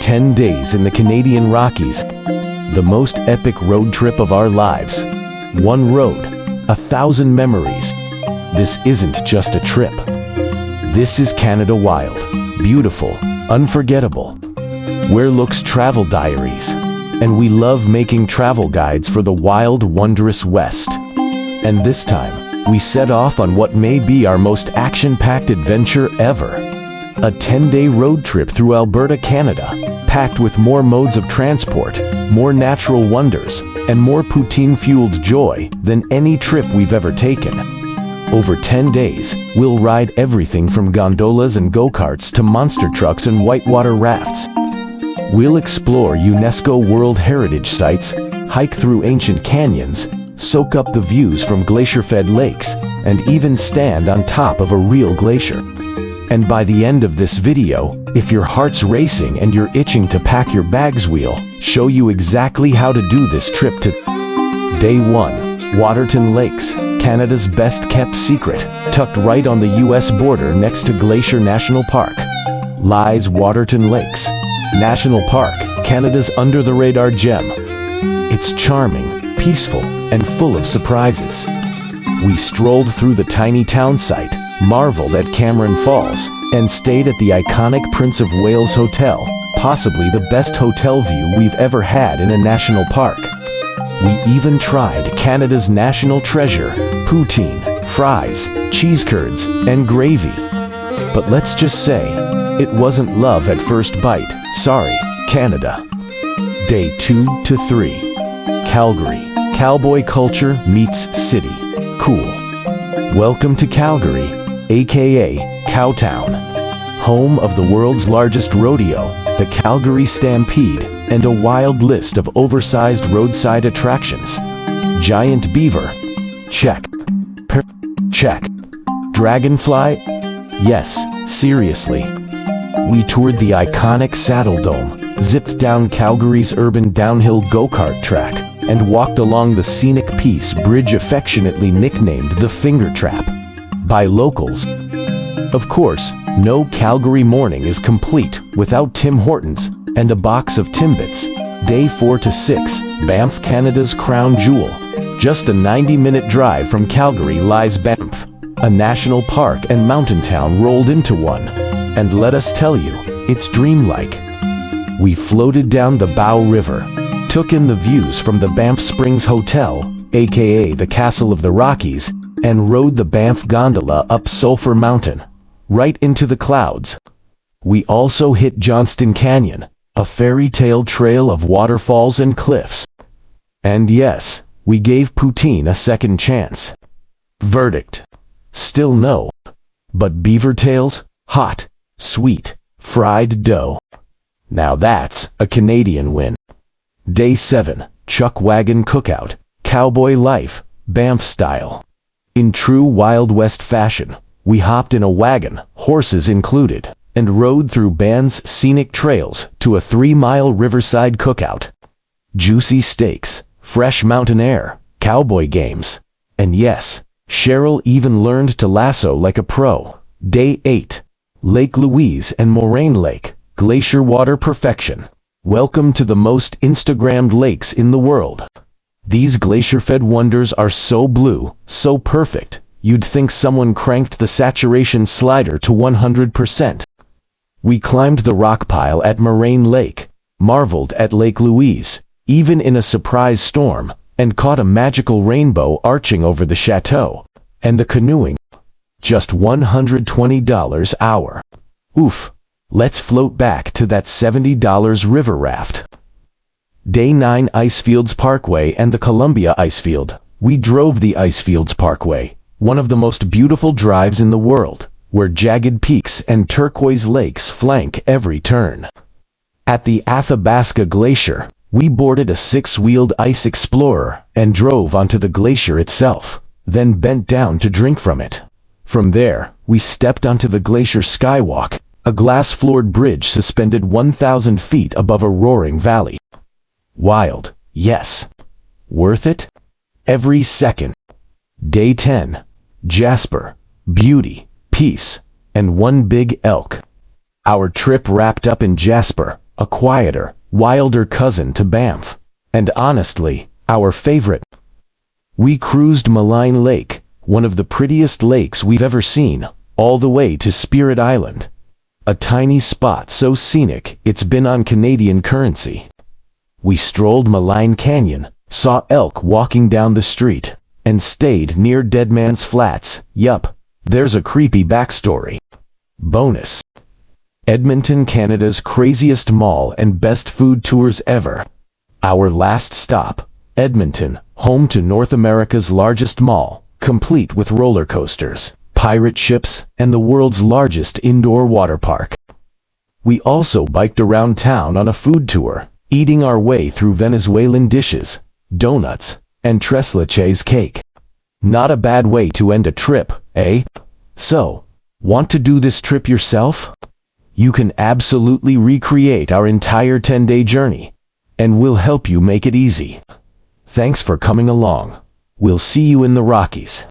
10 days in the Canadian Rockies, the most epic road trip of our lives. One road, 1,000 memories. This isn't just a trip. This is Canada wild, beautiful, unforgettable. We're Look's travel diaries, and we love making travel guides for the wild, wondrous West. And this time, we set off on what may be our most action-packed adventure ever. A 10-day road trip through Alberta, Canada, packed with more modes of transport, more natural wonders, and more poutine-fueled joy than any trip we've ever taken. Over 10 days, we'll ride everything from gondolas and go-karts to monster trucks and whitewater rafts. We'll explore UNESCO World Heritage Sites, hike through ancient canyons, soak up the views from glacier-fed lakes, and even stand on top of a real glacier. And by the end of this video, if your heart's racing and you're itching to pack your bags, we'll show you exactly how to do this trip to Day 1, Waterton Lakes, Canada's best-kept secret, tucked right on the US border next to Glacier National Park. Lies Waterton Lakes National Park, Canada's under-the-radar gem. It's charming, peaceful, and full of surprises. We strolled through the tiny town site, marveled at Cameron Falls, and stayed at the iconic Prince of Wales Hotel, possibly the best hotel view we've ever had in a national park. We even tried Canada's national treasure, poutine, fries, cheese curds, and gravy. But let's just say, it wasn't love at first bite. Sorry, Canada. Day 2 to 3. Calgary. Cowboy culture meets city. Cool. Welcome to Calgary, aka Cowtown. Home of the world's largest rodeo, the Calgary Stampede, and a wild list of oversized roadside attractions. Giant beaver? Check. Check. Dragonfly? Yes, seriously. We toured the iconic Saddle Dome, zipped down Calgary's urban downhill go-kart track, and walked along the scenic Peace Bridge, affectionately nicknamed the Finger Trap by locals. Of course, no Calgary morning is complete without Tim Hortons and a box of Timbits. Day 4 to 6, Banff, Canada's crown jewel. Just a 90-minute drive from Calgary lies Banff, a national park and mountain town rolled into one. And let us tell you, it's dreamlike. We floated down the Bow River, took in the views from the Banff Springs Hotel, aka the Castle of the Rockies, and rode the Banff gondola up Sulphur Mountain, right into the clouds. We also hit Johnston Canyon, a fairy tale trail of waterfalls and cliffs. And yes, we gave poutine a second chance. Verdict: still no. But beaver tails, hot, sweet, fried dough. Now that's a Canadian win. Day 7, Chuckwagon cookout, cowboy life, Banff style. In true Wild West fashion, we hopped in a wagon, horses included, and rode through Banff's scenic trails to a 3-mile riverside cookout. Juicy steaks, fresh mountain air, cowboy games. And yes, Cheryl even learned to lasso like a pro. Day 8, Lake Louise and Moraine Lake, glacier water perfection. Welcome to the most Instagrammed lakes in the world. These glacier-fed wonders are so blue, so perfect, you'd think someone cranked the saturation slider to 100%. We climbed the rock pile at Moraine Lake, marveled at Lake Louise, even in a surprise storm, and caught a magical rainbow arching over the chateau. And the canoeing, just $120 hour. Oof. Let's float back to that $70 river raft. Day 9, Icefields Parkway and the Columbia Icefield. We drove the Icefields Parkway, one of the most beautiful drives in the world, where jagged peaks and turquoise lakes flank every turn. At the Athabasca Glacier, we boarded a 6-wheeled ice explorer and drove onto the glacier itself, then bent down to drink from it. From there, we stepped onto the glacier skywalk, a glass-floored bridge suspended 1,000 feet above a roaring valley. Wild, yes. Worth it? Every second. Day 10, Jasper, beauty, peace, and one big elk. Our trip wrapped up in Jasper, a quieter, wilder cousin to Banff, and honestly, our favorite. We cruised Maligne Lake, one of the prettiest lakes we've ever seen, all the way to Spirit Island. A tiny spot so scenic it's been on Canadian currency. We strolled Maligne Canyon, saw elk walking down the street, and stayed near Deadman's Flats. Yup, there's a creepy backstory. Bonus. Edmonton, Canada's craziest mall and best food tours ever. Our last stop, Edmonton, home to North America's largest mall, complete with roller coasters, pirate ships, and the world's largest indoor water park. We also biked around town on a food tour, eating our way through Venezuelan dishes, donuts, and tres leches cake. Not a bad way to end a trip, eh? So, want to do this trip yourself? You can absolutely recreate our entire 10-day journey, and we'll help you make it easy. Thanks for coming along. We'll see you in the Rockies.